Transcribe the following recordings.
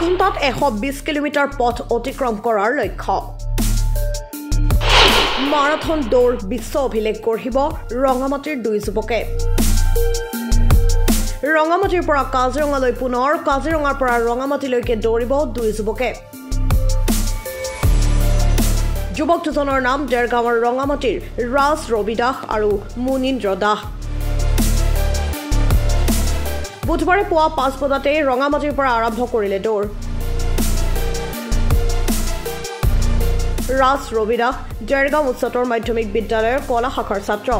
ঘণ্টাত 120 কিলোমিটাৰ পথ অতিক্ৰম কৰাৰ লক্ষ্য মাৰাথন দৌৰ বিশ্ব অভিলেখ গঢ়িব ৰঙামাটিৰ দুই যুৱকে ৰঙামাটিৰ পৰা কাজিৰঙালৈ পুনৰ কাজিৰঙাৰ পৰা ৰঙামাটিলৈকে দৌৰিব দুই যুৱকে যুৱক দুজনৰ নাম দেৰগাঁৱৰ ৰঙামাটিৰ ৰাজ ৰবি দাস আৰু মুনীন্দ্ৰ দাস বুধবাৰে পুৱা 5 বজাতে ৰঙামাটিৰ পৰা আৰম্ভ কৰিলে দৌৰ ৰাজ ৰবি দাস দেৰগাঁও উচ্চতৰ মাধ্যমিক বিদ্যালয়ৰ কলা শাখাৰ ছাত্ৰ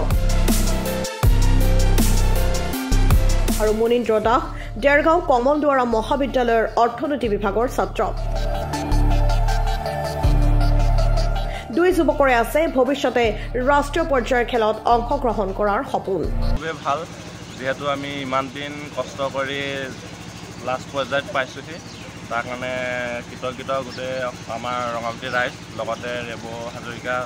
আৰু মুনীন্দ্ৰ দাস দেৰগাঁও কমলদুৱাৰা মহাবিদ্যালয়ৰ অৰ্থনীতি বিভাগৰ ছাত্ৰ দুই যুৱকৰে আছে ভৱিষ্যতে ৰাষ্ট্ৰীয় পৰ্যায়ৰ খেলত অংশগ্ৰহণ কৰাৰ সপোন ভাল যেহেতু আমি ইমান দিন কষ্ট কৰি লাষ্ট পৰ্যায়ত পাইছোহি তাৰ কাৰণে কৃতজ্ঞ গোটেই আমাৰ ৰঙামাটি ৰাইজ লগতে ৰেবু হাজৰিকা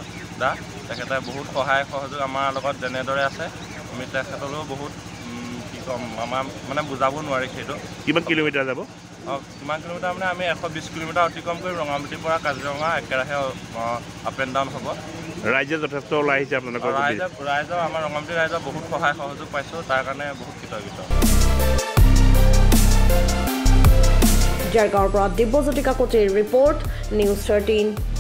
দা তেখেতে বহুত সহায় সহযোগ আমাৰ লগত যেনেদৰে আছে আমি তেখেতলৈও বহুত কি ক'ম আমাৰ মানে বুজাব নোৱাৰি সেইটো কিমান কিলোমিটাৰ যাব কিমান কিলোমিটাৰ মানে আমি 120 কিলোমিটাৰ অতিক্ৰম কৰি ৰঙামাটিৰ পৰা কাজিৰঙা একেৰাহে আপ এণ্ড ডাউন হ'ব ৰাইজে যথেষ্ট ওলাই আহিছে আপোনালোকৰ ৰাইজৰ আমাৰ ৰঙামাটি ৰাইজৰ বহুত সহায় সহযোগ পাইছোঁ তাৰ কাৰণে বহুত কৃতজ্ঞ দেৰগাঁৱৰ পৰা দিব্যজ্যোতি কাকতিৰ ৰিপৰ্ট নিউজ 13